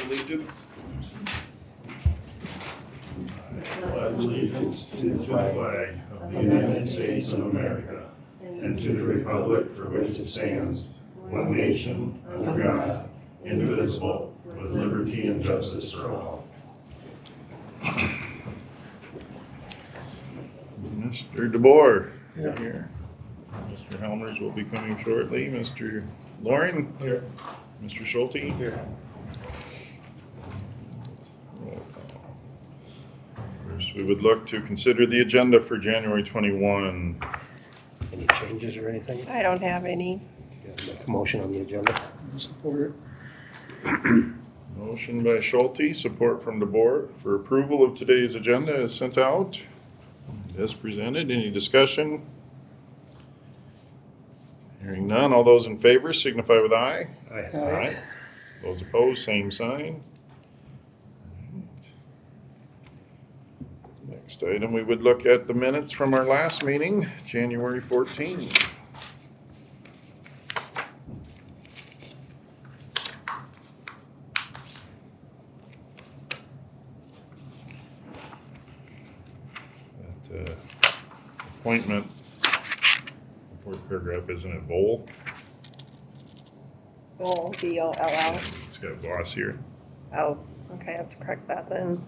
allegiance. I pledge allegiance to the flag of the United States of America and to the republic for which it stands, one nation, under God, indivisible, with liberty and justice for all. Mr. DeBoer here. Mr. Helmers will be coming shortly. Mr. Loring Here. Mr. Schulte Here. Roll call. First, we would look to consider the agenda for January 21. Any changes or anything? I don't have any. Make a motion on the agenda. Support Motion by Schulte, support from DeBoer for approval of today's agenda is sent out as presented. Any discussion? Hearing none, all those in favor signify with aye. Aye. Those opposed, same sign. Next item, we would look at the minutes from our last meeting, January 14. That appointment, the fourth paragraph, isn't it Bowl? Oh, B-O-L-L. It's got BOS here. Oh, okay, I have to correct that then.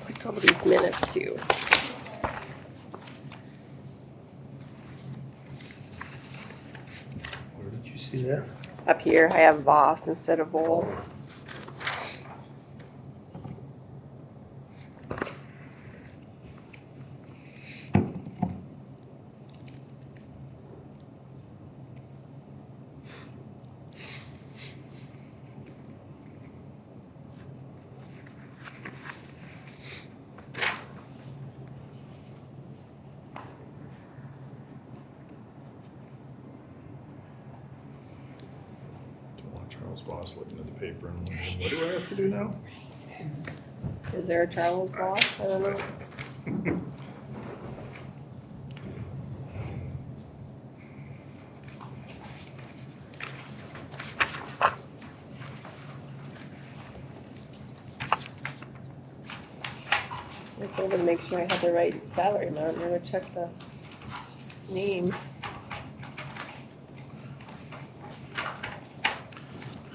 Like all of these minutes too. Where did you see that? Up here, I have Voss instead of Bowl. Don't want Charles Voss looking at the paper and wondering, what do I have to do now? Is there a Charles Voss? I don't know. I told him to make sure I had the right salary amount. Never checked the name.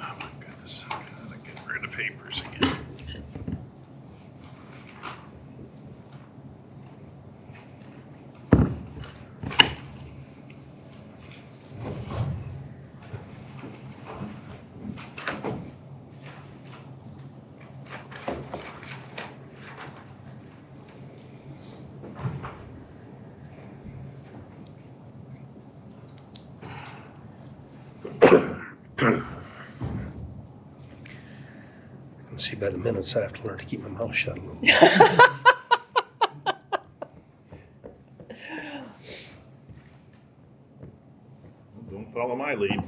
Oh my goodness, I gotta get rid of papers again. You can see by the minutes, I have to learn to keep my mouth shut a little bit. Don't follow my lead.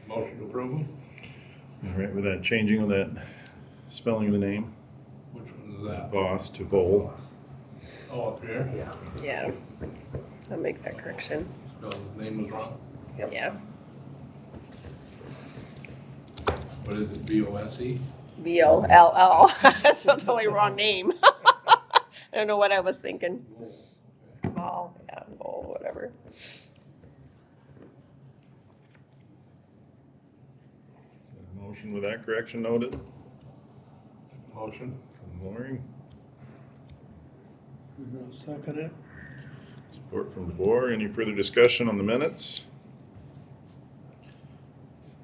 Motion to approve. All right, with that changing of that spelling of the name, Which one is that? Voss to Bowl. Oh, up here? Yeah. Yeah, I'll make that correction. Spelled his name was wrong. Yep. Yeah, What is it, B-O-S-E? B-O-L-L. That's a totally wrong name. I don't know what I was thinking. Ball, yeah, bowl, whatever. Motion with that correction noted. Motion. From Loring. Second it. Support from DeBoer. Any further discussion on the minutes?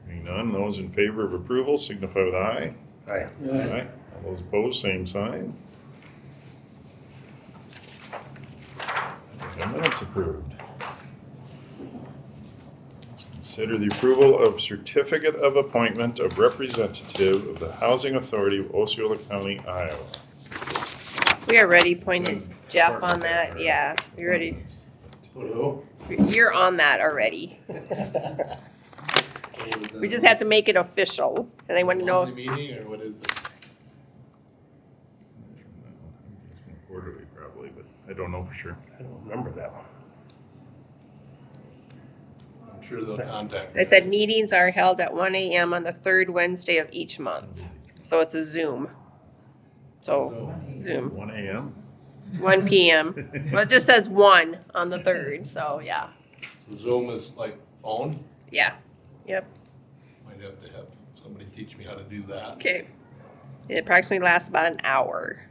Hearing none, those in favor of approval signify with aye. Aye. Aye. All those opposed, same sign. The minutes approved. Let's Consider the approval of certificate of appointment of representative of the Housing Authority of Osceola County, Iowa. We already appointed Jeff on that, yeah, we already, you're on that already. We just have to make it official, and they want to know. Monthly meeting, or what is it? It's more quarterly probably, but I don't know for sure. I don't remember that one. I'm sure they'll contact. They said meetings are held at 1 a.m. on the third Wednesday of each month, so it's a Zoom. So, Zoom, 1 a.m.? 1 p.m. Well, it just says 1 on the third, so yeah, Zoom is like phone? yeah, yep, Might have to have somebody teach me how to do that. okay. It approximately lasts about an hour.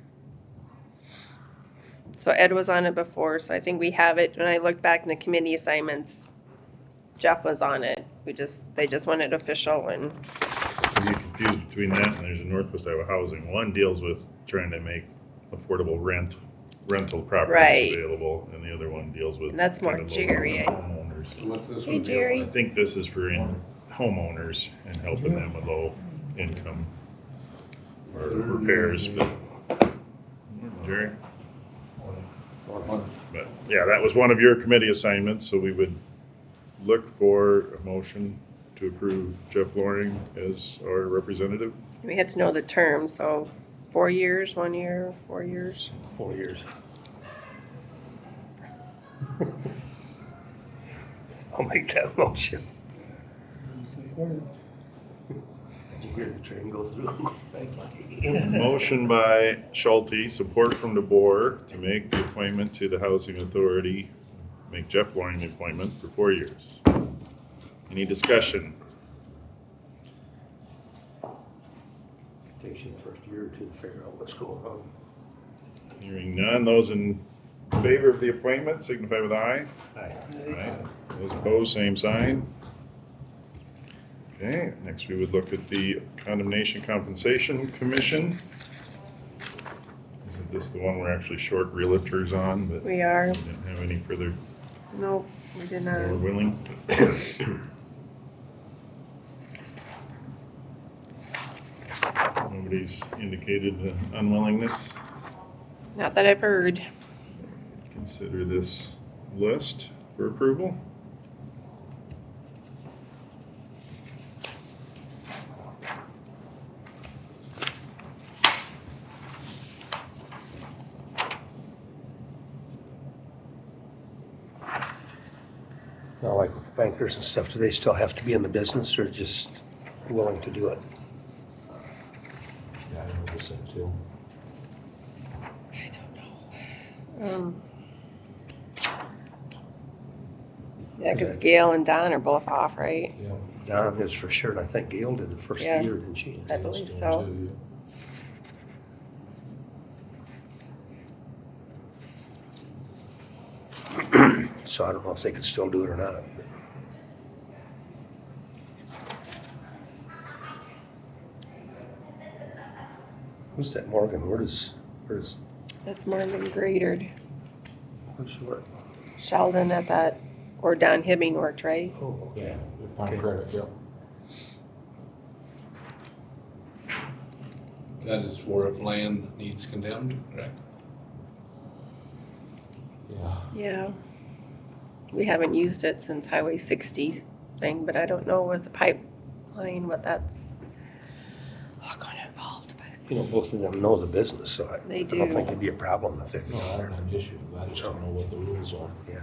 So Ed was on it before, so I think we have it. When I looked back in the committee assignments, Jeff was on it. They just wanted official and, I get confused between that and there's a Northwest Iowa Housing. One deals with trying to make affordable rental properties Right. available, and the other one deals with. and that's more kind of Jerry. Homeowners. What's this Hey, one? Jerry. I think this is for homeowners and helping them with low income or repairs, but. Jerry? But, yeah, that was one of your committee assignments, so we would look for a motion to approve Jeff Loring as our representative. We had to know the term, so 4 years, 1 year, 4 years. 4 years. I'll make that motion. Did you hear the train go through? Motion by Schulte, support from the board to make the appointment to the Housing Authority, make Jeff Loring the appointment for 4 years. Any discussion? Takes you the first year or two to figure out what's going on. Hearing none, those in favor of the appointment signify with aye. Aye. Aye. Those opposed, same sign. Okay, next we would look at the Condemnation Compensation Commission. Isn't this the one we're actually short realtors on, but We are, didn't have any further, nope, we did more not. willing? Nobody's indicated unwillingness. Not that I've heard. Consider this list for approval. Now, like with bankers and stuff, do they still have to be in the business or just willing to do it? Yeah, I noticed that too. I don't know. Yeah, because Gail and Don are both off, right? Yeah. Don is for sure, and I think Gail did the first Yeah. year, didn't she? I believe so. So I don't know if they could still do it or not. Who's that Morgan? Where's That's Morgan Gradard. she work? Sheldon at that, or Don Hibbing worked, right? Oh, okay. Yeah, farm credit, yep. That is for if land needs condemned, correct? Yeah. Yeah. We haven't used it since Highway 60 thing, but I don't know with the pipeline what that's all going to involve. But You know, both of them know the business, so I They don't do. think it'd be a problem if they. No, I don't have an issue with that, I just don't know what the rules are. Yeah.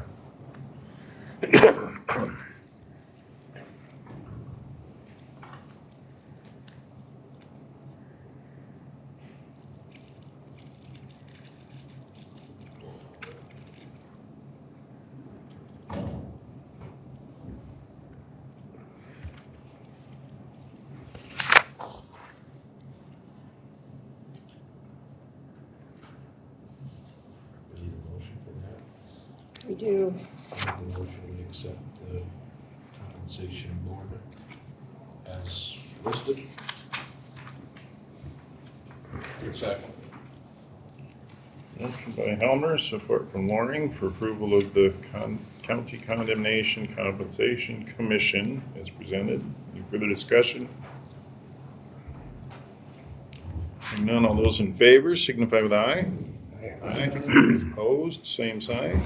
We need a motion for that. we do. I make a motion we accept the compensation board as listed. Second. Motion by Helmer, support from Loring for approval of the County Condemnation Compensation Commission as presented. Any further discussion? Hearing none, all those in favor signify with aye. Aye. Opposed, same sign.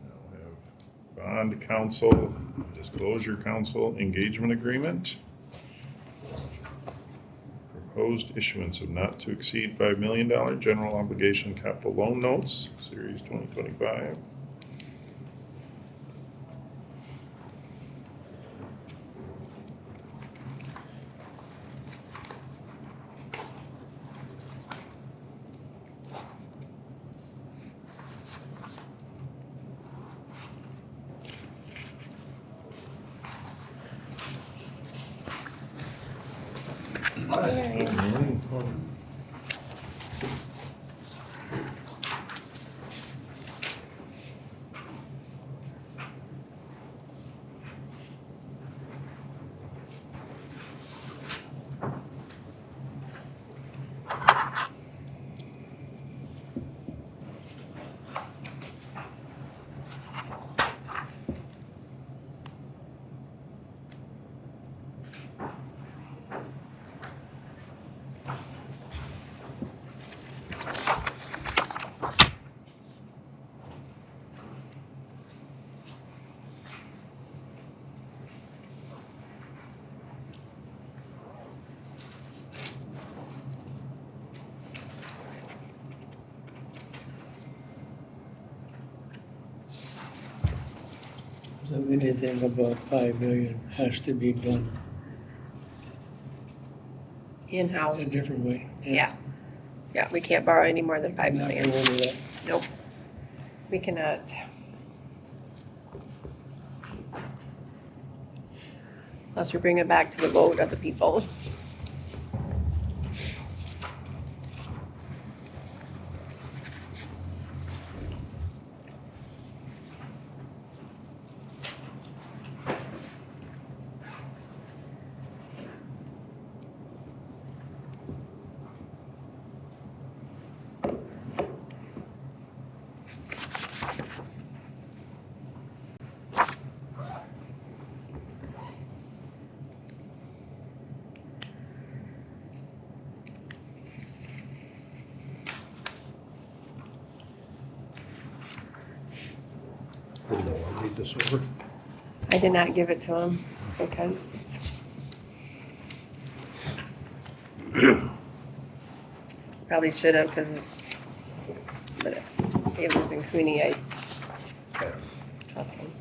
Now we have Bond Council, Disclosure Council Engagement Agreement. Proposed issuance of not to exceed $5 million general obligation capital loan notes, Series 2025. So anything above 5 million has to be done a In-house. different way. Yeah. Yeah, we can't borrow any more than 5 Not million. go over that. Nope. We cannot. Unless we bring it back to the vote of the people. Did no one read this over? I did not give it to him because probably should have because but if it was in Cooney, I trust him.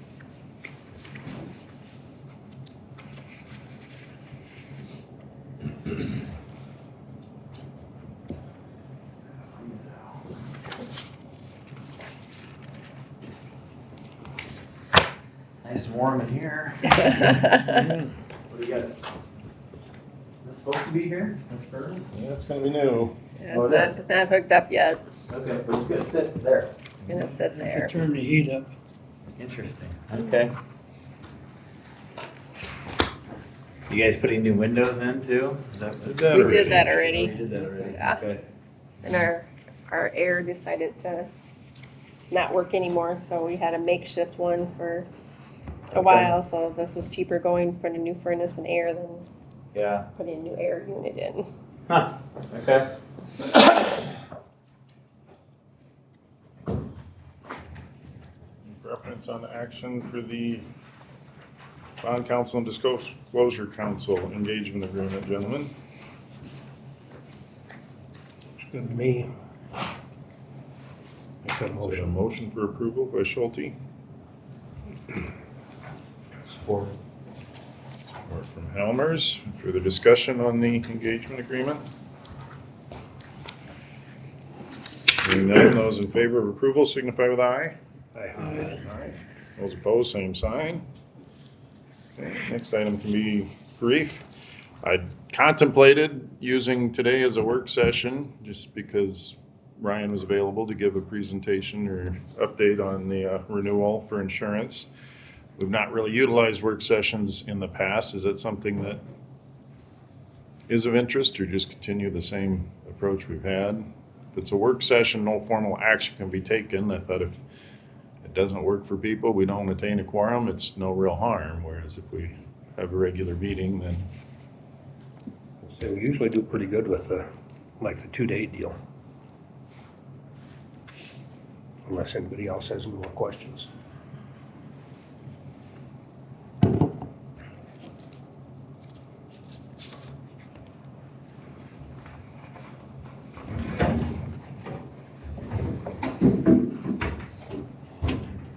Nice and warm in here. Yeah. What do you got? Is this supposed to be here? That's first? Yeah, it's gonna be new. Yeah, it's not hooked up yet. Okay, but it's gonna sit there. It's gonna sit Have to there. turn the heat up. Interesting. Okay. You guys putting new windows in too? Is that what- Did We that did that Oh, already. you did that already? Yeah. Okay. And our air decided to not work anymore, so we had a makeshift one for a Okay. while. So this was cheaper going for the new furnace and air than Yeah. putting a new air unit in. Huh, okay. Reference on action for the Bond Council and Disclosure Council engagement agreement, gentlemen. It's good to me. Make that Is there a motion. motion for approval by Schulte? Support. Support from Helmers. Further discussion on the engagement agreement? Hearing none, those in favor of approval signify with aye. Aye. Aye. Those opposed, same sign. Okay, next item can be brief. I contemplated using today as a work session just because Ryan was available to give a presentation or update on the renewal for insurance. We've not really utilized work sessions in the past. Is that something that is of interest, or just continue the same approach we've had. If it's a work session, no formal action can be taken. I thought if it doesn't work for people, we don't attain a quorum, it's no real harm. Whereas if we have a regular meeting, then So we usually do pretty good with the 2-day deal. Unless anybody else has more questions.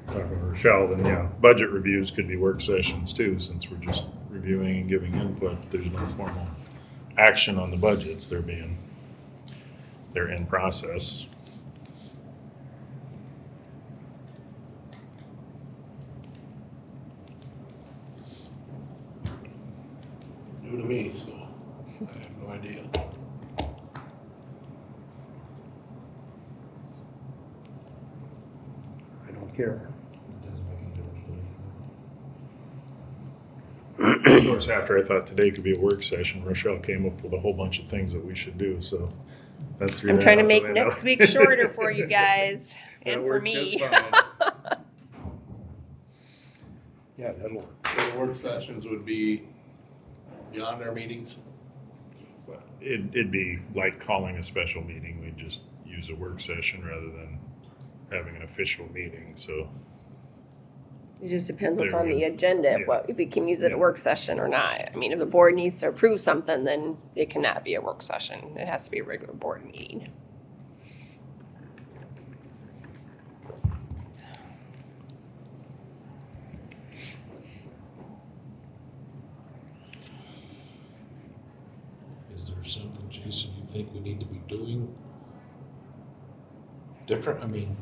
Rochelle, then yeah, budget reviews could be work sessions too, since we're just reviewing and giving input. There's no formal action on the budgets. They're in process. New to me, so I have no idea. I don't care. It doesn't make any difference to me. Of course, after I thought today could be a work session, Rochelle came up with a whole bunch of things that we should do, so that threw I'm that trying to out the make window. next week shorter for you guys That and for worked me. just fine. Yeah, that'll work. So the work sessions would be beyond our meetings? It'd be like calling a special meeting. We'd just use a work session rather than having an official meeting, so. It just depends what's There on we the go. agenda, Yeah. if we can use it at Yeah. a work session or not. I mean, if the board needs to approve something, then it cannot be a work session. It has to be a regular board meeting. Is there something, Jason, you think we need to be doing different? I mean,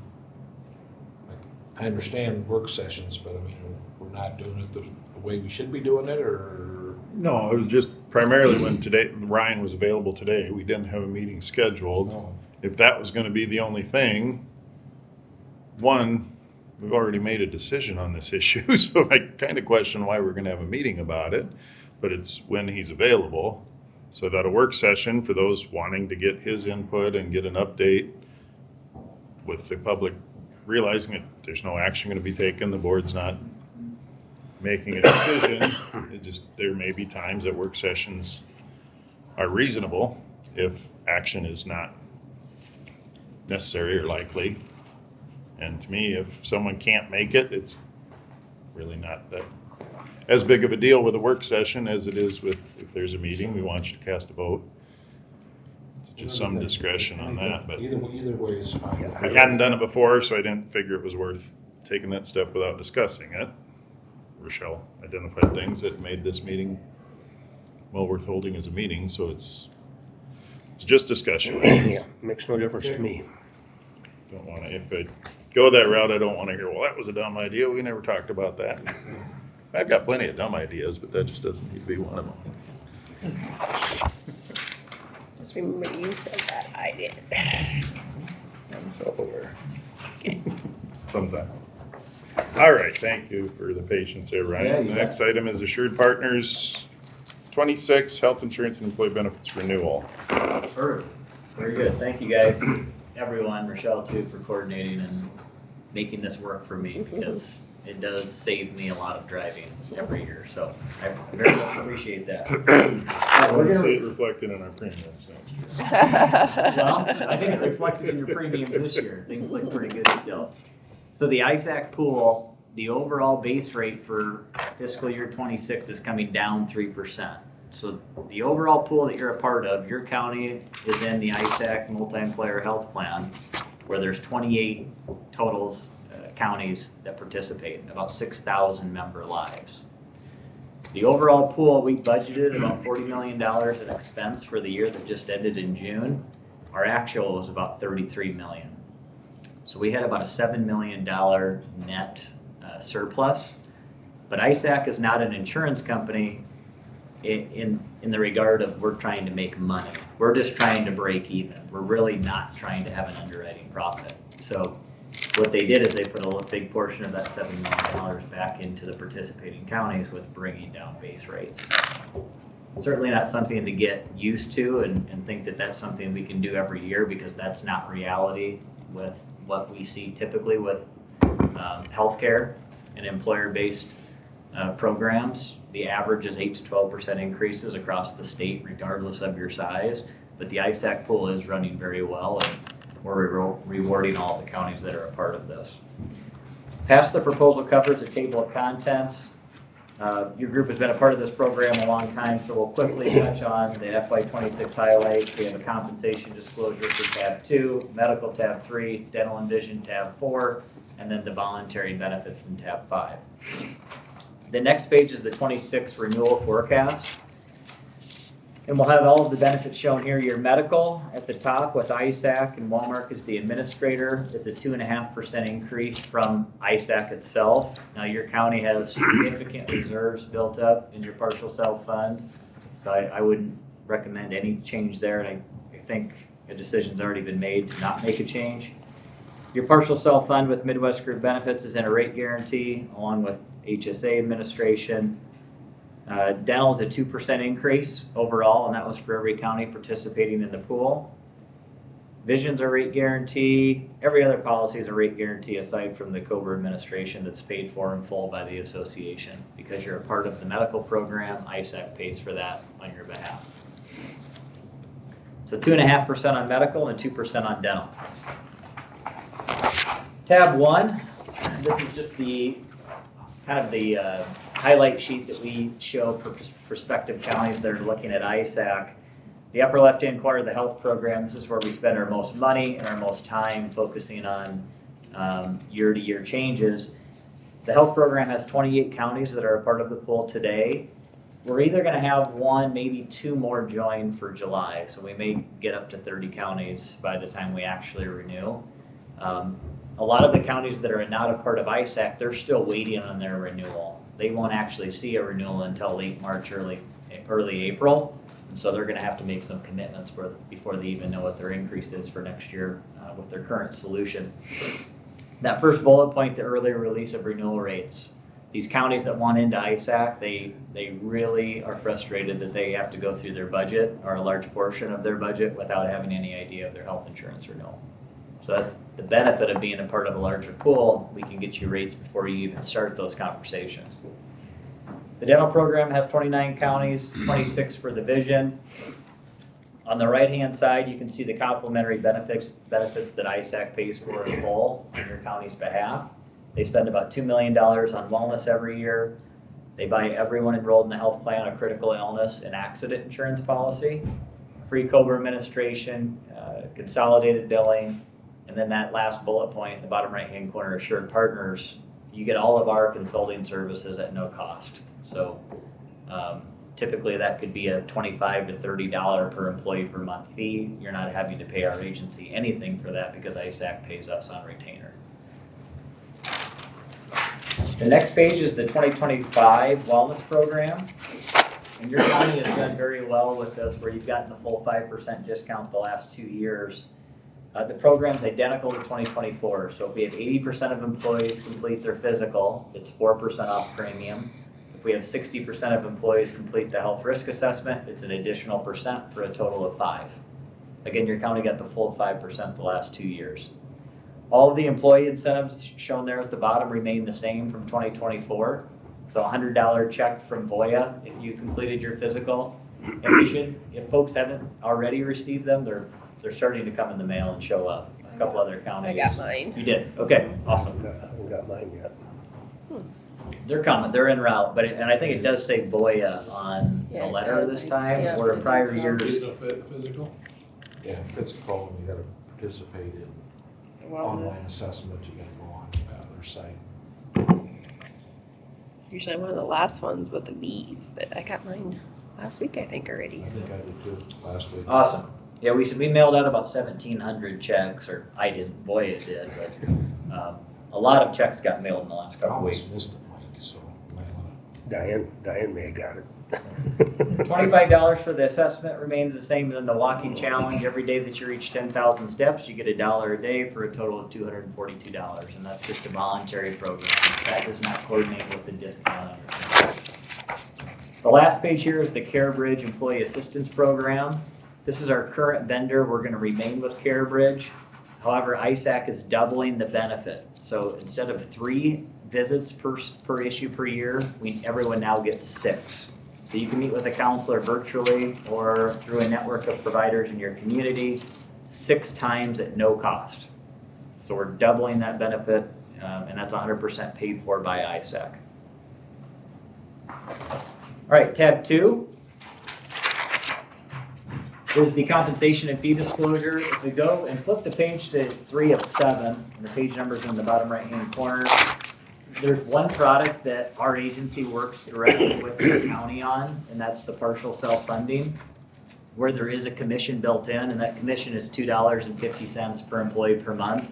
like, I understand work sessions, but I mean, we're not doing it the way we should be doing it, or? No, it was just primarily when Ryan was available today. We didn't have a meeting scheduled. No. If that was gonna be the only thing, one, we've already made a decision on this issue, so I kinda question why we're gonna have a meeting about it, but it's when he's available. So that a work session for those wanting to get his input and get an update with the public realizing that there's no action gonna be taken, the board's not making a decision. There may be times that work sessions are reasonable if action is not necessary or likely. And to me, if someone can't make it, it's really not that as big of a deal with a work session as it is with, if there's a meeting, we want you to cast a vote. It's just some discretion on that, but Either way is fine. we hadn't done it before, so I didn't figure it was worth taking that step without discussing it. Rochelle identified things that made this meeting well worth holding as a meeting, so it's just discussion. Yeah, makes no difference to me. Don't wanna, if I go that route, I don't wanna hear, well, that was a dumb idea, we never talked about that. I've got plenty of dumb ideas, but that just doesn't need to be one of them. Just remember you said that, I did. I'm self-aware. Sometimes. All right, thank you for the patience there, Yeah, Ryan. you The bet. next item is Assured Partners 26 Health Insurance and Employee Benefits Renewal. Perfect. Very good. Thank you guys, everyone, Rochelle too, for coordinating and making this work for me because it does save me a lot of driving every year. So I very much appreciate that. I We're want to gonna- see it reflected in our premiums next year. Well, I think it reflected in your premiums this year. Things look pretty good still. So the ISAC pool, the overall base rate for fiscal year 26 is coming down 3%. So the overall pool that you're a part of, your county is in the ISAC multi-employer health plan, where there's 28 totals, counties that participate, about 6,000 member lives. The overall pool, we budgeted about $40 million in expense for the year that just ended in June. Our actual was about $33 million. So we had about a $7 million net surplus. But ISAC is not an insurance company in the regard of we're trying to make money. We're just trying to break even. We're really not trying to have an underwriting profit. So what they did is they put a big portion of that $7 million back into the participating counties with bringing down base rates. Certainly not something to get used to and think that that's something we can do every year, because that's not reality with what we see typically with healthcare and employer-based programs. The average is 8 to 12% increases across the state, regardless of your size. But the ISAC pool is running very well, and we're rewarding all the counties that are a part of this. Past the proposal covers a table of contents. Your group has been a part of this program a long time, so we'll quickly touch on the FY26 highlights. We have a compensation disclosure for tab 2, medical tab 3, dental and vision tab 4, and then the voluntary benefits in tab 5. The next page is the 26 renewal forecast. And we'll have all of the benefits shown here. Your medical at the top with ISAC and Walmart as the administrator. It's a 2.5% increase from ISAC itself. Now your county has significant reserves built up in your partial self-fund, so I wouldn't recommend any change there. And I think a decision's already been made to not make a change. Your partial self-fund with Midwest Group Benefits is in a rate guarantee along with HSA administration. Dental is a 2% increase overall, and that was for every county participating in the pool. Vision's a rate guarantee. Every other policy is a rate guarantee aside from the COBRA administration that's paid for in full by the association. Because you're a part of the medical program, ISAC pays for that on your behalf. So 2.5% on medical and 2% on dental. Tab 1, this is just the kind of the highlight sheet that we show for prospective counties that are looking at ISAC. The upper left-hand corner of the health program, this is where we spend our most money and our most time focusing on year-to-year changes. The health program has 28 counties that are a part of the pool today. We're either going to have 1, maybe 2 more join for July, so we may get up to 30 counties by the time we actually renew. A lot of the counties that are not a part of ISAC, they're still waiting on their renewal. They won't actually see a renewal until late March, early April. And so they're going to have to make some commitments before they even know what their increase is for next year with their current solution. That first bullet point, the earlier release of renewal rates. These counties that want into ISAC, they really are frustrated that they have to go through their budget or a large portion of their budget without having any idea of their health insurance renewal. So that's the benefit of being a part of a larger pool. We can get you rates before you even start those conversations. The dental program has 29 counties, 26 for the vision. On the right-hand side, you can see the complementary benefits that ISAC pays for in full on your county's behalf. They spend about $2 million on wellness every year. They buy everyone enrolled in the health plan a critical illness and accident insurance policy, free COBRA administration, consolidated billing. And then that last bullet point in the bottom right-hand corner, Assured Partners, you get all of our consulting services at no cost. So typically that could be a $25 to $30 per employee per month fee. You're not having to pay our agency anything for that because ISAC pays us on retainer. The next page is the 2025 wellness program. And your county has done very well with this, where you've gotten the full 5% discount the last 2 years. The program's identical to 2024, so if we have 80% of employees complete their physical, it's 4% off premium. If we have 60% of employees complete the health risk assessment, it's an additional percent for a total of 5%. Again, your county got the full 5% the last 2 years. All of the employee incentives shown there at the bottom remain the same from 2024. So a $100 check from Voya if you completed your physical. And if folks haven't already received them, they're starting to come in the mail and show up. A couple other counties. I got mine. You did? Okay, awesome. I haven't got mine yet. They're coming, they're en route, and I think it does say Voya on Yeah, the it letter does. this time, Yeah, where in it prior does. years. Physical? Yeah, if it's a problem, you gotta participate in online assessment, you gotta go on their site. Usually I'm one of the last ones with the B's, but I got mine last week, I think, already. I So. think I did too, last week. Awesome. Yeah, we mailed out about 1,700 checks, or I didn't, Voya did, but a lot of checks got mailed in the last I couple weeks. almost missed it, Mike, so you might wanna. Diane may have got it. $25 for the assessment remains the same as the walking challenge. Every day that you reach 10,000 steps, you get $1 a day for a total of $242, and that's just a voluntary program. That does not coordinate with the discount on your The last page here is the CareBridge Employee Assistance Program. This is our current vendor. We're going to remain with CareBridge. However, ISAC is doubling the benefit. So instead of 3 visits per issue per year, everyone now gets 6. So you can meet with a counselor virtually or through a network of providers in your community 6 times at no cost. So we're doubling that benefit, and that's 100% paid for by ISAC. All right, tab 2 is the compensation and fee disclosure. If we go and flip the page to 3 of 7, and the page number's in the bottom right-hand corner, there's one product that our agency works directly with the county on, and that's the partial self-funding, where there is a commission built in, and that commission is $2.50 per employee per month.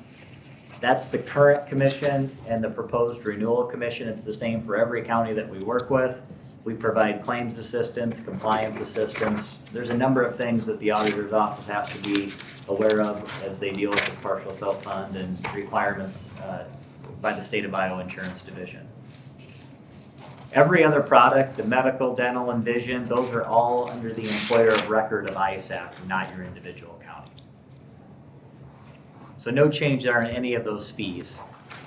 That's the current commission and the proposed renewal commission. It's the same for every county that we work with. We provide claims assistance, compliance assistance. There's a number of things that the auditor's office has to be aware of as they deal with this partial self-fund and requirements by the State of Iowa Insurance Division. Every other product, the medical, dental, and vision, those are all under the employer of record of ISAC, not your individual county. So no change there on any of those fees.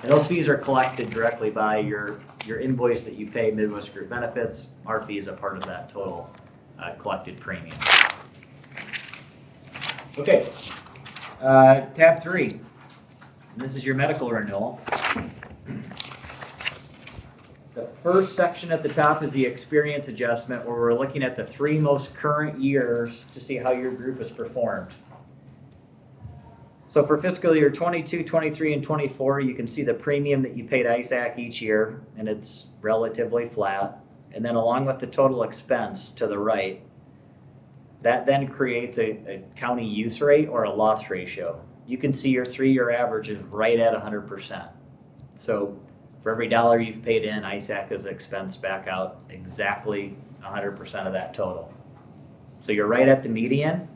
And those fees are collected directly by your invoice that you pay Midwest Group Benefits. Our fee is a part of that total collected premium. Okay, tab 3. And this is your medical renewal. The first section at the top is the experience adjustment, where we're looking at the 3 most current years to see how your group has performed. So for fiscal year 22, 23, and 24, you can see the premium that you paid ISAC each year, and it's relatively flat. And then along with the total expense to the right, that then creates a county use rate or a loss ratio. You can see your 3-year average is right at 100%. So for every dollar you've paid in, ISAC has expensed back out exactly 100% of that total. So you're right at the median.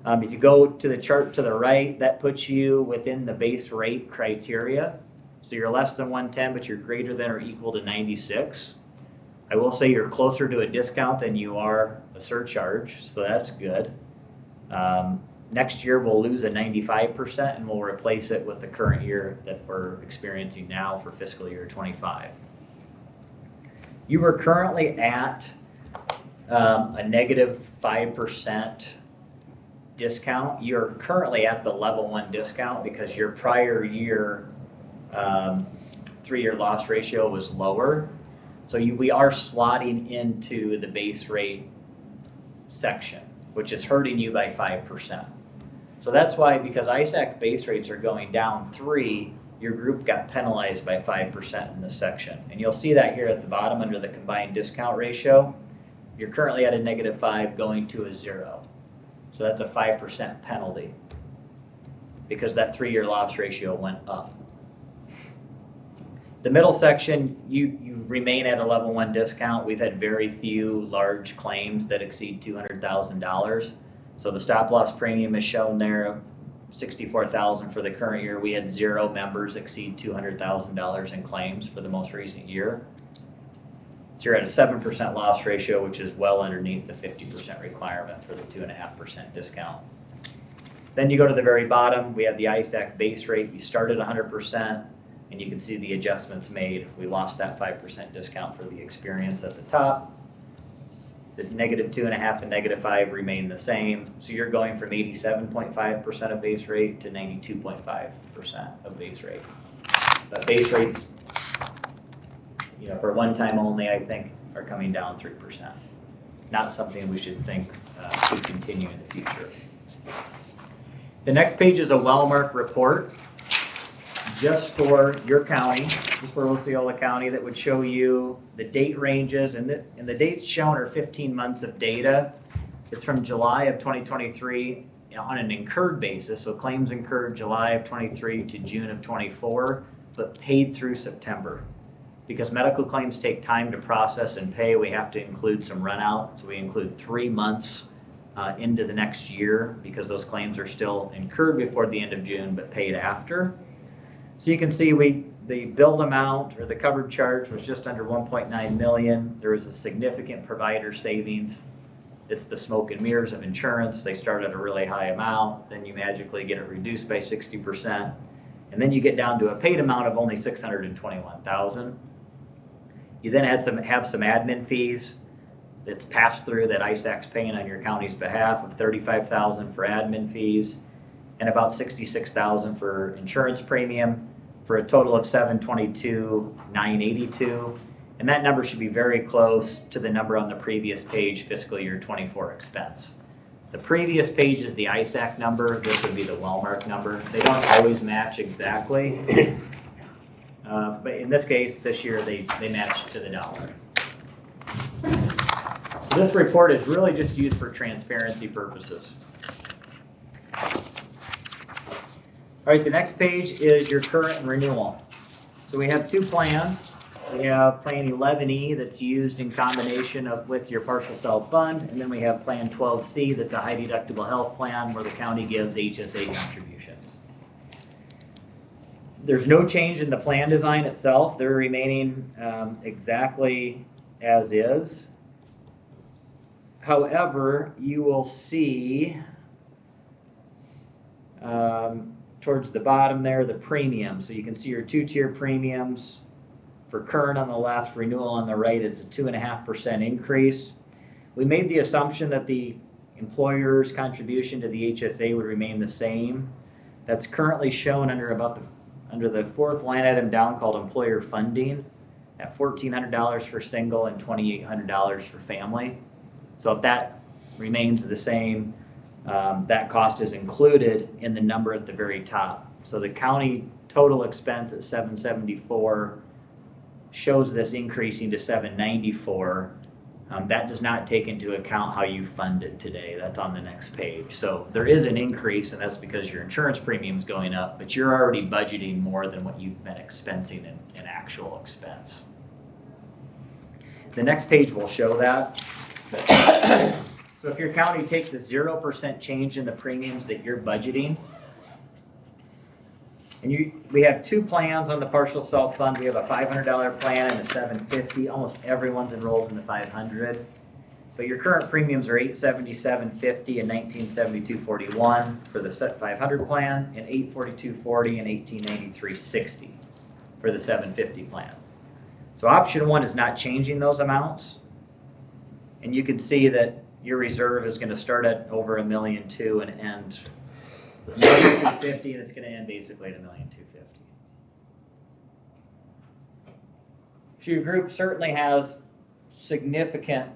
If you go to the chart to the right, that puts you within the base rate criteria. So you're less than 110, but you're greater than or equal to 96. I will say you're closer to a discount than you are a surcharge, so that's good. Next year we'll lose a 95% and we'll replace it with the current year that we're experiencing now for fiscal year 25. You are currently at a negative 5% discount. You're currently at the level 1 discount because your prior year 3-year loss ratio was lower. So we are slotting into the base rate section, which is hurting you by 5%. So that's why, because ISAC base rates are going down 3, your group got penalized by 5% in this section. And you'll see that here at the bottom under the combined discount ratio. You're currently at a negative 5 going to a 0. So that's a 5% penalty because that 3-year loss ratio went up. The middle section, you remain at a level 1 discount. We've had very few large claims that exceed $200,000. So the stop loss premium is shown there, $64,000 for the current year. We had 0 members exceed $200,000 in claims for the most recent year. So you're at a 7% loss ratio, which is well underneath the 50% requirement for the 2.5% discount. Then you go to the very bottom, we have the ISAC base rate. You start at 100%, and you can see the adjustments made. We lost that 5% discount for the experience at the top. The negative 2.5 and negative 5 remain the same. So you're going from 87.5% of base rate to 92.5% of base rate. But base rates, for one time only, I think, are coming down 3%. Not something we should think should continue in the future. The next page is a Wellmark report just for your county, just for Osceola County, that would show you the date ranges, and the dates shown are 15 months of data. It's from July of 2023 on an incurred basis, so claims incurred July of 23 to June of 24, but paid through September. Because medical claims take time to process and pay, we have to include some run out. So we include 3 months into the next year because those claims are still incurred before the end of June but paid after. So you can see we the billed amount or the covered charge was just under 1.9 million. There was a significant provider savings. It's the smoke and mirrors of insurance. They start at a really high amount, then you magically get it reduced by 60%. And then you get down to a paid amount of only $621,000. You then have some admin fees that's passed through that ISAC's paying on your county's behalf of $35,000 for admin fees and about $66,000 for insurance premium for a total of $722,982. And that number should be very close to the number on the previous page, fiscal year 24 expense. The previous page is the ISAC number. This would be the Wellmark number. They don't always match exactly. But in this case, this year, they match to the dollar. This report is really just used for transparency purposes. All right, the next page is your current and renewal. So we have two plans. We have Plan 11E that's used in combination with your partial self-fund, and then we have Plan 12C that's a high deductible health plan where the county gives HSA contributions. There's no change in the plan design itself. They're remaining exactly as is. However, you will see towards the bottom there the premium. So you can see your two-tier premiums. For current on the left, renewal on the right, it's a 2.5% increase. We made the assumption that the employer's contribution to the HSA would remain the same. That's currently shown under the fourth line item down called employer funding at $1,400 for single and $2,800 for family. So if that remains the same, that cost is included in the number at the very top. So the county total expense at $774 shows this increasing to $794. That does not take into account how you fund it today. That's on the next page. So there is an increase, and that's because your insurance premium is going up, but you're already budgeting more than what you've been expensing in actual expense. The next page will show that. So if your county takes a 0% change in the premiums that you're budgeting, and we have two plans on the partial self-fund. We have a $500 plan and a $750. Almost everyone's enrolled in the 500. But your current premiums are $877.50 and $1972.41 for the set 500 plan, and $842.40 and $1893.60 for the 750 plan. So option one is not changing those amounts. And you can see that your reserve is going to start at over $1.2 million and end $1,250,000, and it's going to end basically at $1,250,000. So your group certainly has significant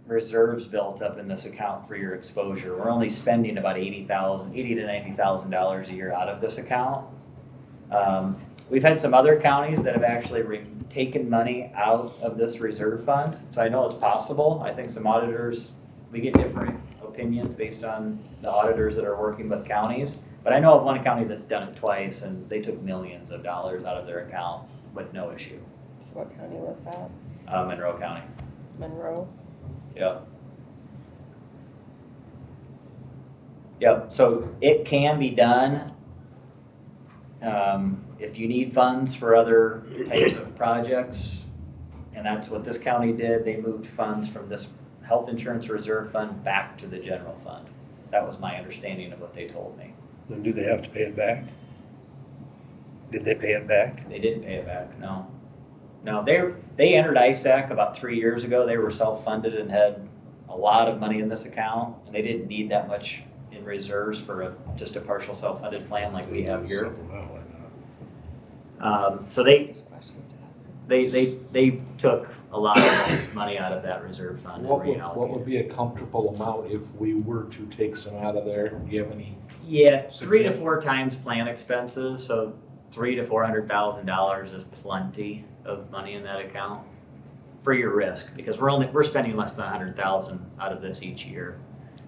reserves built up in this account for your exposure. We're only spending about $80,000 to $90,000 a year out of this account. We've had some other counties that have actually taken money out of this reserve fund, so I know it's possible. I think some auditors, we get different opinions based on the auditors that are working with counties, but I know of one county that's done it twice, and they took millions of dollars out of their account with no issue. So what county was that? Monroe County. Monroe? Yep. Yep, so it can be done. If you need funds for other types of projects, and that's what this county did, they moved funds from this health insurance reserve fund back to the general fund. That was my understanding of what they told me. And do they have to pay it back? Did they pay it back? They didn't pay it back, no. No, they entered ISAC about 3 years ago. They were self-funded and had a lot of money in this account, and they didn't need that much in reserves for just a partial self-funded plan like we have here. So they took a lot of money out of that reserve fund. What and reallocated. would be a comfortable amount if we were to take some out of there? Do you have any? Yeah, 3 to 4 times plan expenses, so $300,000 to $400,000 is plenty of money in that account for your risk, because we're spending less than $100,000 out of this each year.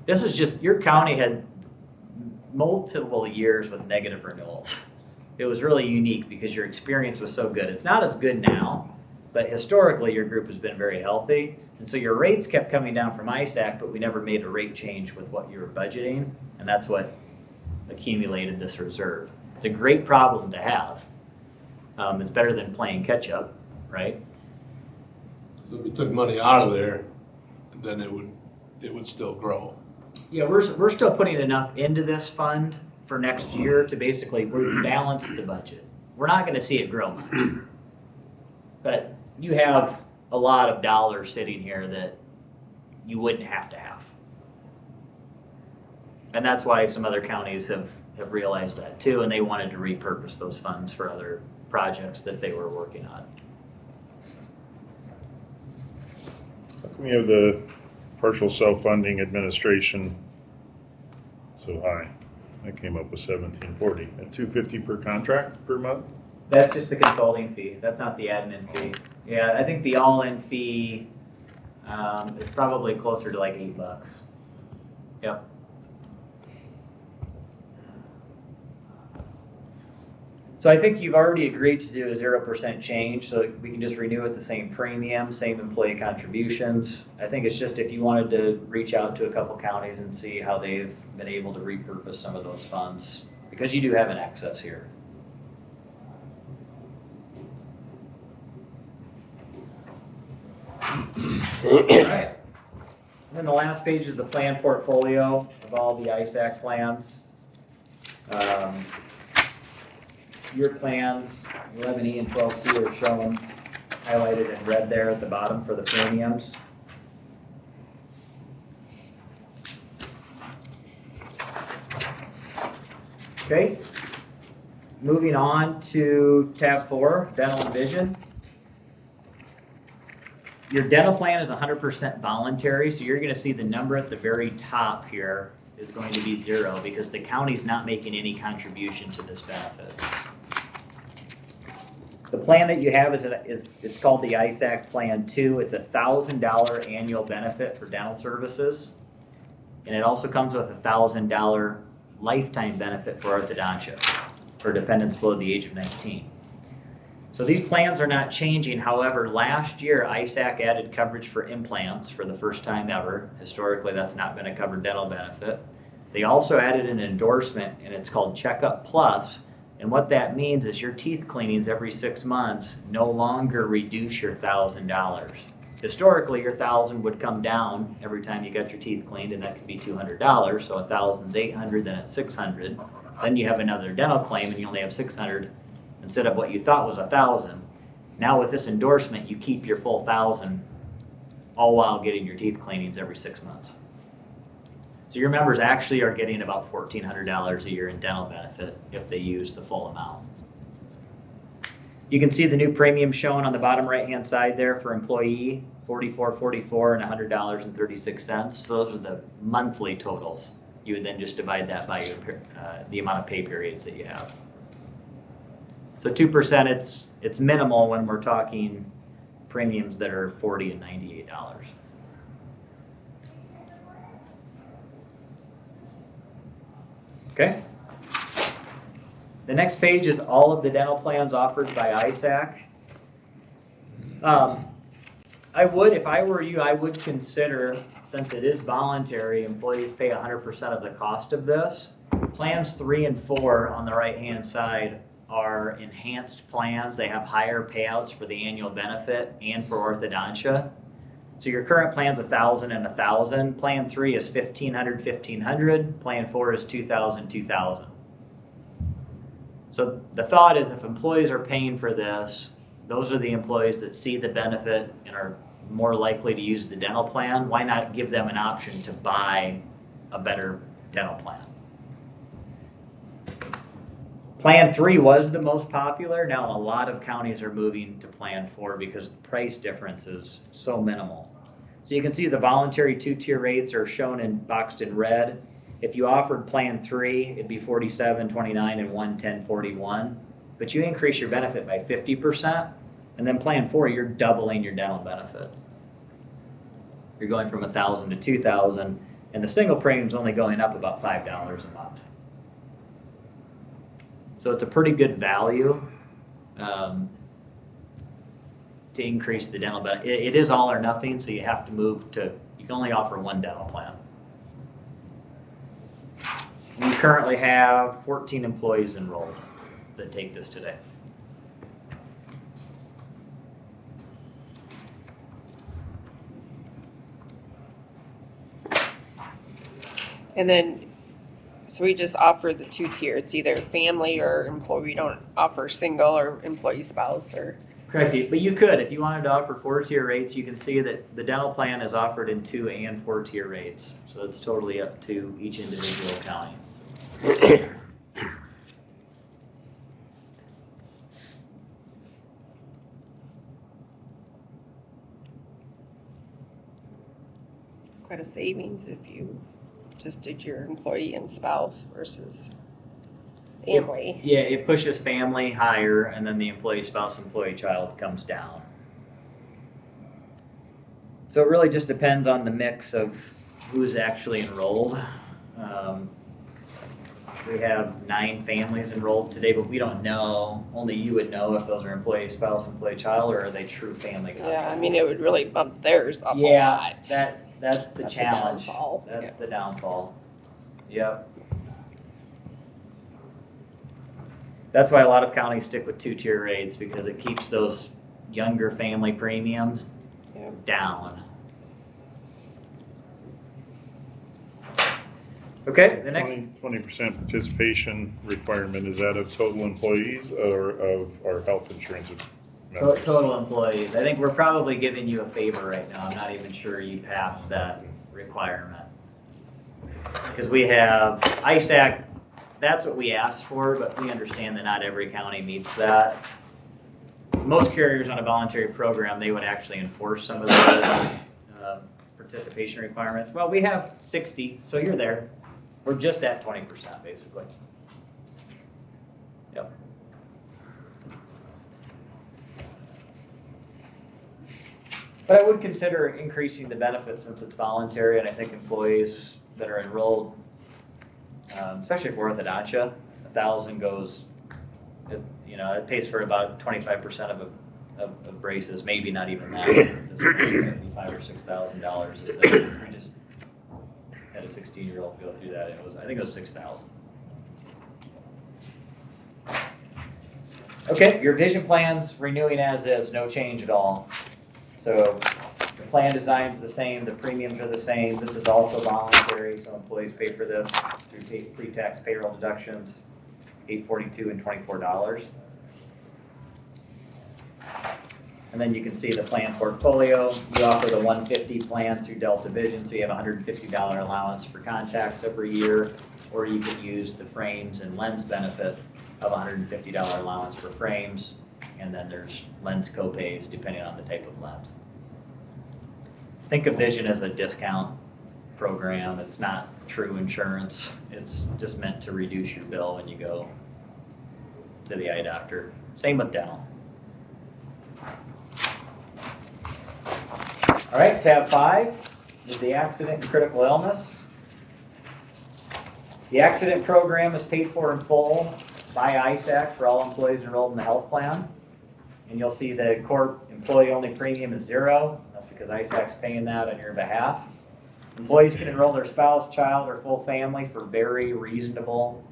This is just, your county had multiple years with negative renewals. It was really unique because your experience was so good. It's not as good now, but historically your group has been very healthy, and so your rates kept coming down from ISAC, but we never made a rate change with what you were budgeting, and that's what accumulated this reserve. It's a great problem to have. It's better than playing catch up, right? So if you took money out of there, then it would still grow. Yeah, we're still putting enough into this fund for next year to basically balance the budget. We're not gonna see it grow much. But you have a lot of dollars sitting here that you wouldn't have to have. And that's why some other counties have realized that too, and they wanted to repurpose those funds for other projects that they were working on. How come you have the partial self-funding administration so high? That came up with 1740. At $250 per contract per month? That's just the consulting fee. That's not the admin fee. Yeah, I think the all-in fee is probably closer to like $8. Yep. So I think you've already agreed to do a 0% change, so we can just renew at the same premium, same employee contributions. I think it's just if you wanted to reach out to a couple counties and see how they've been able to repurpose some of those funds, because you do have an excess here. All right. And then the last page is the plan portfolio of all the ISAC plans. Your plans, 11E and 12C are shown, highlighted in red there at the bottom for the premiums. Okay, moving on to tab 4, dental and vision. Your dental plan is 100% voluntary, so you're going to see the number at the very top here is going to be 0 because the county's not making any contribution to this benefit. The plan that you have it's called the ISAC Plan 2. It's a $1,000 annual benefit for dental services, and it also comes with a $1,000 lifetime benefit for orthodontia for dependents below the age of 19. So these plans are not changing. However, last year ISAC added coverage for implants for the first time ever. Historically, that's not been a covered dental benefit. They also added an endorsement, and it's called Checkup Plus. And what that means is your teeth cleanings every 6 months no longer reduce your $1,000. Historically, your $1,000 would come down every time you got your teeth cleaned, and that could be $200. So $1,000's $800, then it's $600. Then you have another dental claim, and you only have $600 instead of what you thought was $1,000. Now with this endorsement, you keep your full $1,000, all while getting your teeth cleanings every 6 months. So your members actually are getting about $1,400 a year in dental benefit if they use the full amount. You can see the new premium shown on the bottom right-hand side there for employee, $44.44 and $100.36. So those are the monthly totals. You would then just divide that by the amount of pay periods that you have. So 2%, it's minimal when we're talking premiums that are $40 and $98. Okay. The next page is all of the dental plans offered by ISAC. If I were you, I would consider, since it is voluntary, employees pay 100% of the cost of this. Plans 3 and 4 on the right-hand side are enhanced plans. They have higher payouts for the annual benefit and for orthodontia. So your current plan's $1,000 and $1,000. Plan 3 is $1,500, $1,500. Plan 4 is $2,000, $2,000. So the thought is if employees are paying for this, those are the employees that see the benefit and are more likely to use the dental plan. Why not give them an option to buy a better dental plan? Plan 3 was the most popular. Now a lot of counties are moving to Plan 4 because the price difference is so minimal. So you can see the voluntary 2-tier rates are shown in boxed in red. If you offered Plan 3, it'd be $47.29 and $110.41. But you increase your benefit by 50%, and then Plan 4, you're doubling your dental benefit. You're going from $1,000 to $2,000, and the single premium's only going up about $5 a month. So it's a pretty good value to increase the dental benefit. It is all or nothing, so you have to move to, you can only offer one dental plan. We currently have 14 employees enrolled that take this today. And then, so we just offer the 2-tier, it's either family or employee, we don't offer single or employee spouse or. Correct, but you could, if you wanted to offer 4-tier rates, you can see that the dental plan is offered in 2 and 4-tier rates. So it's totally up to each individual county. It's quite a savings if you just did your employee and spouse versus family. Yeah, it pushes family higher, and then the employee, spouse, employee, child comes down. So it really just depends on the mix of who's actually enrolled. We have 9 families enrolled today, but we don't know, only you would know if those are employee, spouse, employee, child, or are they true family Yeah, contracts. I mean, it would really bump theirs up a Yeah, lot. that's the That's the challenge. downfall. That's the downfall. Yep. That's why a lot of counties stick with 2-tier rates, because it keeps those younger family premiums Yeah. down. Okay, the next. 20% participation requirement, is that of total employees or of our health insurance members? Total employees. I think we're probably giving you a favor right now. I'm not even sure you passed that requirement. Because we have ISAC, that's what we asked for, but we understand that not every county meets that. Most carriers on a voluntary program, they would actually enforce some of those participation requirements. Well, we have 60, so you're there. We're just at 20%, basically. Yep. But I would consider increasing the benefits since it's voluntary, and I think employees that are enrolled, especially for orthodontia, 1,000 goes, it pays for about 25% of braces, maybe not even that. It's $5,000 or $6,000 a session. We just had a 16-year-old go through that. I think it was $6,000. Okay, your vision plan's renewing as is, no change at all. So the plan design's the same, the premiums are the same. This is also voluntary, so employees pay for this through pre-tax payroll deductions, $842 and $24. And then you can see the plan portfolio. You offer the 150 plan through Delta Vision, so you have a $150 allowance for contacts every year, or you could use the frames and lens benefit of $150 allowance for frames, and then there's lens copays depending on the type of lens. Think of Vision as a discount program. It's not true insurance. It's just meant to reduce your bill when you go to the eye doctor. Same with dental. All right, tab 5 is the accident and critical illness. The accident program is paid for in full by ISAC for all employees enrolled in the health plan. And you'll see the core employee-only premium is 0. That's because ISAC's paying that on your behalf. Employees can enroll their spouse, child, or full family for very reasonable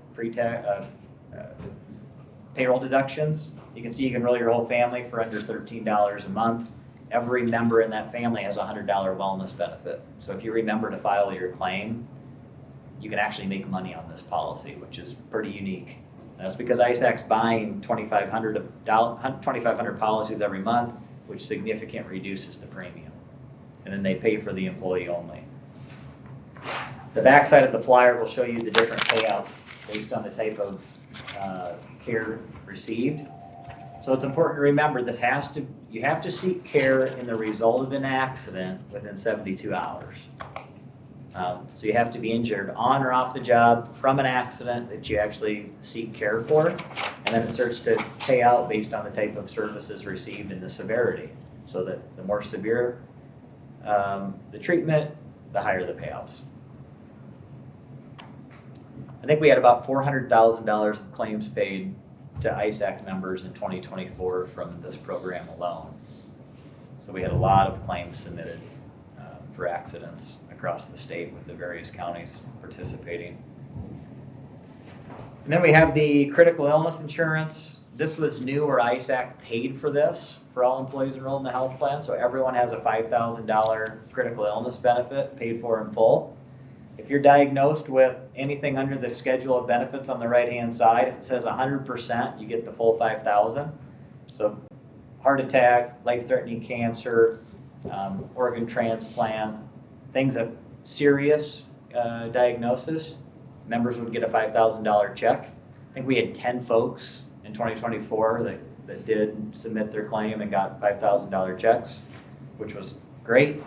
payroll deductions. You can see you can enroll your whole family for under $13 a month. Every member in that family has a $100 wellness benefit. So if you remember to file your claim, you can actually make money on this policy, which is pretty unique. That's because ISAC's buying 2,500 policies every month, which significantly reduces the premium. And then they pay for the employee only. The backside of the flyer will show you the different payouts based on the type of care received. So it's important to remember that you have to seek care in the result of an accident within 72 hours. So you have to be injured on or off the job from an accident that you actually seek care for, and then it starts to pay out based on the type of services received and the severity. So that the more severe the treatment, the higher the payouts. I think we had about $400,000 of claims paid to ISAC members in 2024 from this program alone. So we had a lot of claims submitted for accidents across the state with the various counties participating. And then we have the critical illness insurance. This was new, where ISAC paid for this for all employees enrolled in the health plan. So everyone has a $5,000 critical illness benefit paid for in full. If you're diagnosed with anything under the schedule of benefits on the right-hand side, if it says 100%, you get the full 5,000. So heart attack, life-threatening cancer, organ transplant, things of serious diagnosis, members would get a $5,000 check. I think we had 10 folks in 2024 that did submit their claim and got $5,000 checks, which was great.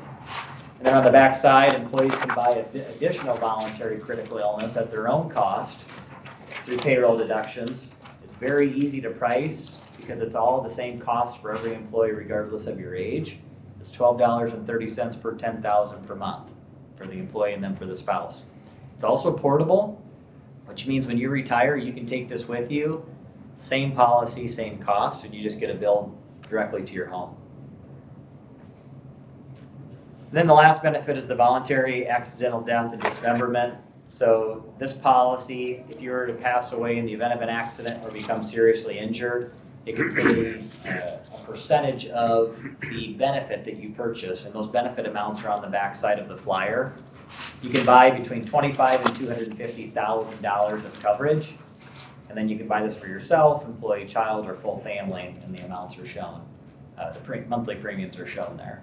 And then on the back side, employees can buy additional voluntary critical illness at their own cost through payroll deductions. It's very easy to price because it's all the same cost for every employee regardless of your age. It's $12.30 per 10,000 per month for the employee and then for the spouse. It's also portable, which means when you retire, you can take this with you. Same policy, same cost, and you just get a bill directly to your home. Then the last benefit is the voluntary accidental death and dismemberment. So this policy, if you were to pass away in the event of an accident or become seriously injured, it could pay a percentage of the benefit that you purchase, and those benefit amounts are on the back side of the flyer. You can buy between $25,000 and $250,000 of coverage, and then you can buy this for yourself, employee, child, or full family, and the amounts are shown. The monthly premiums are shown there.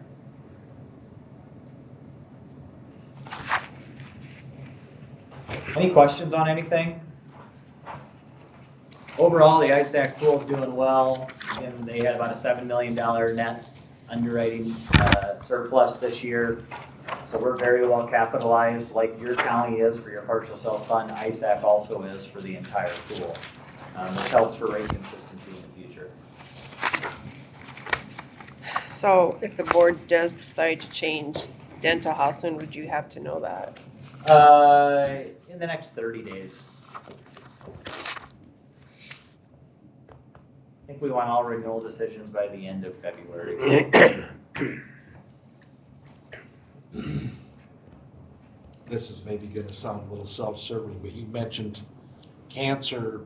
Any questions on anything? Overall, the ISAC pool is doing well, and they had about a $7 million net underwriting surplus this year. So we're very well capitalized, like your county is for your partial self-fund. ISAC also is for the entire pool, which helps for rate consistency in the future. So if the board does decide to change dental, how soon would you have to know that? In the next 30 days. I think we want all renewal decisions by the end of February. This is maybe gonna sound a little self-serving, but you mentioned cancer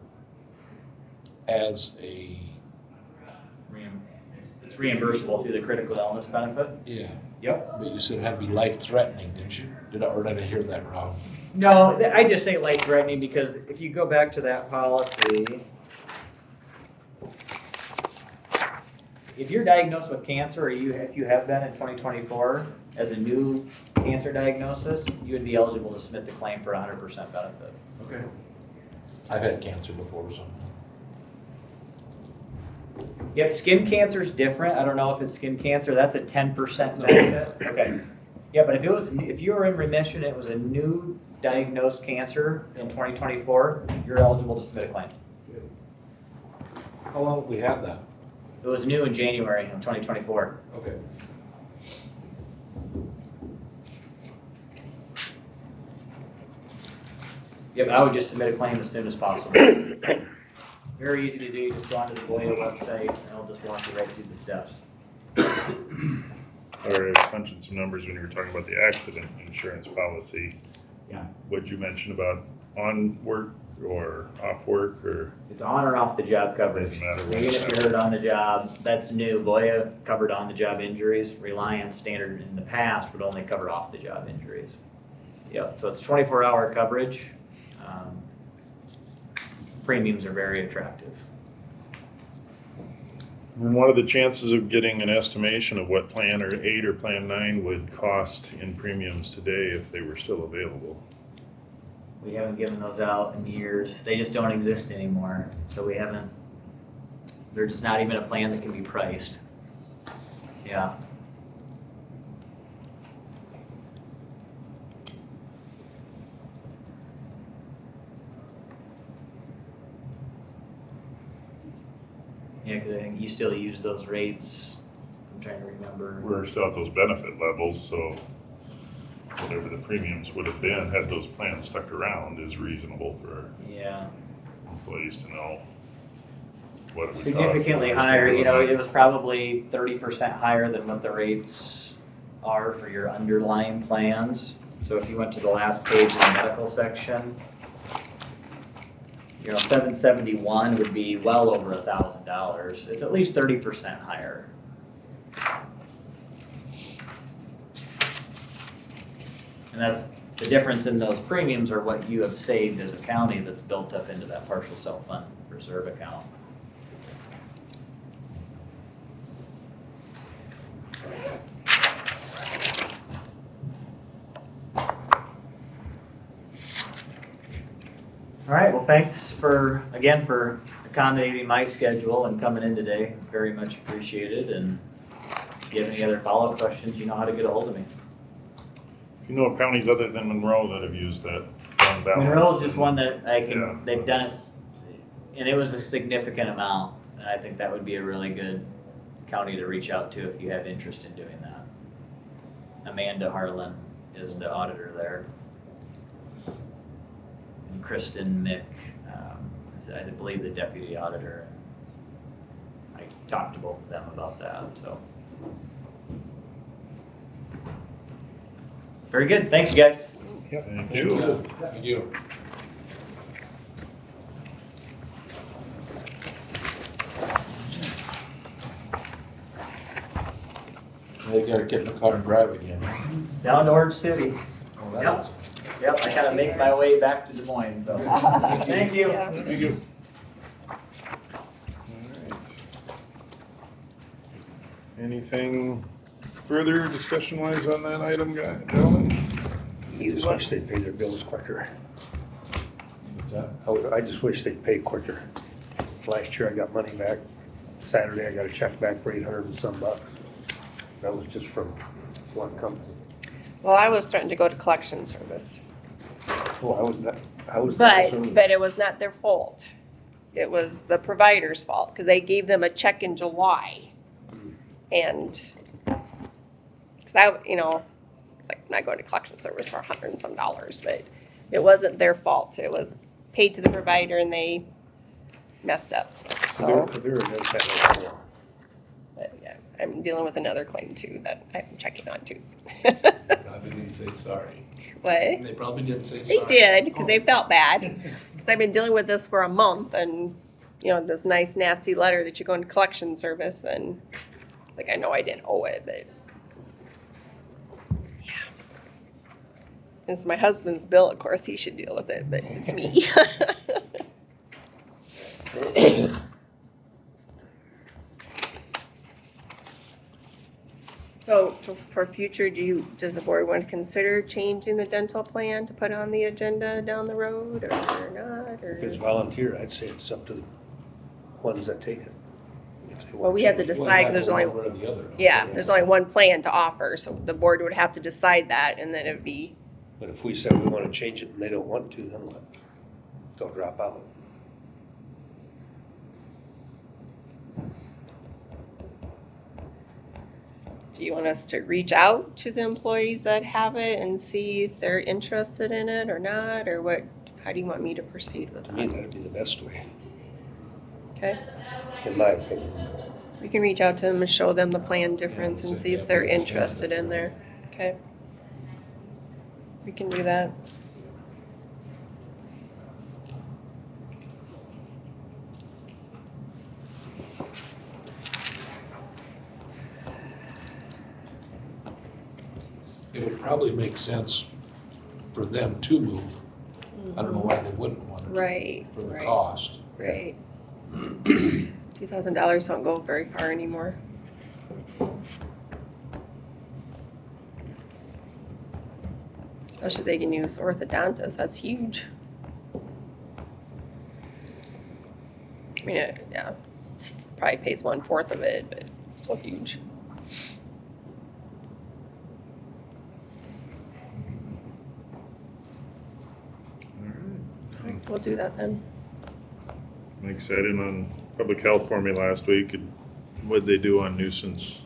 as a, It's reimbursable through the critical illness benefit. yeah, Yep. but you said it had to be life-threatening, didn't you? Or did I hear that wrong? No, I just say life-threatening because if you go back to that policy, if you're diagnosed with cancer, or if you have been in 2024 as a new cancer diagnosis, you would be eligible to submit the claim for 100% benefit. Okay. I've had cancer before, so. Yep, skin cancer is different. I don't know if it's skin cancer. That's a 10% benefit. Okay. Yeah, but if you were in remission, it was a new diagnosed cancer in 2024, you're eligible to submit a claim. How long have we had that? It was new in January of 2024. Okay. Yep, I would just submit a claim as soon as possible. Very easy to do. You just go onto the BOS website and it'll just walk you right through the steps. Sorry, I was punching some numbers when you were talking about the accident insurance policy. Yeah. What'd you mention about on work or off work or? It's on or off the job coverage. Doesn't matter what Even if it you're hurt on the job, that's new. BOYA covered on the job injuries. Reliance standard in the past would only cover off the job injuries. Yep, so it's 24-hour coverage. Premiums are very attractive. And what are the chances of getting an estimation of what Plan 8 or Plan 9 would cost in premiums today if they were still available? We haven't given those out in years. They just don't exist anymore. So we haven't, they're just not even a plan that can be priced. Yeah. Yeah, because I think you still use those rates. I'm trying to remember. We're still at those benefit levels, so whatever the premiums would have been had those plans stuck around is reasonable for Yeah. employees to know what it would cost. Significantly higher, you know, it was probably 30% higher than what the rates are for your underlying plans. So if you went to the last page in the medical section, you know, 771 would be well over $1,000. It's at least 30% higher. And The difference in those premiums are what you have saved as a county that's built up into that partial self-fund reserve account. All right, well, thanks again for accommodating my schedule and coming in today. Very much appreciated. And if you have any other follow-up questions, you know how to get a hold of me. If you know of counties other than Monroe that have used that fund balance. Monroe is just one that Yeah, they've done it, and it was a significant amount. And I think that would be a really good county to reach out to if you have interest in doing that. Amanda Harlan is the auditor there. And Kristen Mick is, I believe, the deputy auditor. I talked to both of them about that, so. Very good, thanks you guys. Thank you. Thank you. Now you gotta get in the car and drive again. Down to Orange City. Oh, that Yep. is- Yep, I gotta make my way back to Des Moines, so. Thank you. Yeah. Thank you. All right. Anything further discussion-wise on that item, gentlemen? You just wish they'd pay their bills quicker. What's that? I just wish they'd pay quicker. Last year I got money back. Saturday I got a check back for 800 and some bucks. That was just from one company. Well, I was threatened to go to collection service, Well, I was. but it was not their fault. It was the provider's fault, because they gave them a check in July. And, cause it's like not going to collection service for $100 and some, but it wasn't their fault. It was paid to the provider and they messed up, so. But yeah, I'm dealing with another claim too that I'm checking on too. Probably didn't say sorry. What? They probably didn't say They sorry. did, because they felt bad. Because I've been dealing with this for a month, and, this nice nasty letter that you go into collection service, and like, I know I didn't owe it, but yeah. It's my husband's bill, of course, he should deal with it, but it's me. So for future, does the board want to consider changing the dental plan to put on the agenda down the road or not? If it's Or, volunteer, I'd say it's up to the ones that take it. If they well, wanna we have to change it. decide, 'cause there's only, One or the other. yeah, there's only one plan to offer, so the board would have to decide that, and then it'd be, But if we said we want to change it and they don't want to, then what? They'll drop out. do you want us to reach out to the employees that have it and see if they're interested in it or not, or what, how do you want me to proceed with To me, that? that'd be the best way, Okay, in my opinion. we can reach out to them and show them the plan difference and see if they're interested in there, okay? We can do that. It would probably make sense for them to move. I don't know why they wouldn't want to. Right, For the right, cost. right. $2,000 don't go very far anymore. Especially if they can use orthodontists, that's huge. I mean, yeah, it probably pays 1/4 of it, but it's still huge. All right. We'll do that then. Mike sat in on public health for me last week, and what'd they do on nuisance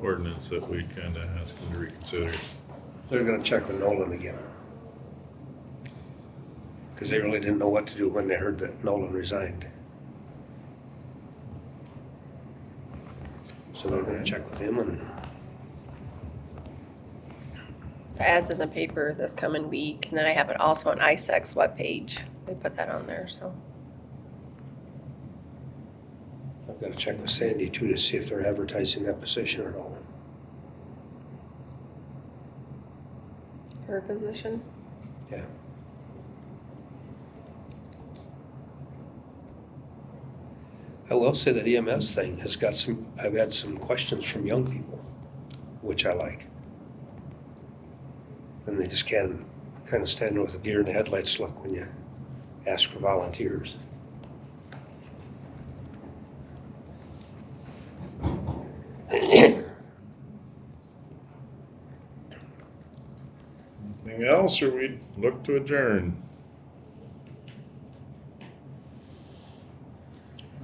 ordinance that we kind of asked them to reconsider? They're gonna check with Nolan again. Because they really didn't know what to do when they heard that Nolan resigned. So they're gonna check with him and The ads in the paper this coming week, and then I have it also on ISAC's webpage. They put that on there, so. I've gotta check with Sandy too to see if they're advertising that position or not. per position. I will say that EMS thing has got I've had some questions from young people, which I like. And they just can't kind of stand with a deer in the headlights look when you ask for volunteers. Anything else, or we look to adjourn?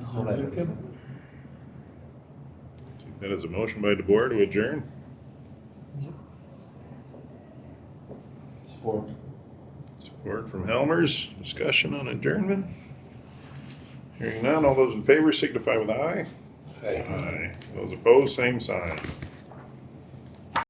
I'll make them. Take that as a motion by DeBoer to adjourn. Support. Support from Helmers. Discussion on adjournment. Hearing none, all those in favor signify with aye. Aye. Aye. Those opposed, same sign.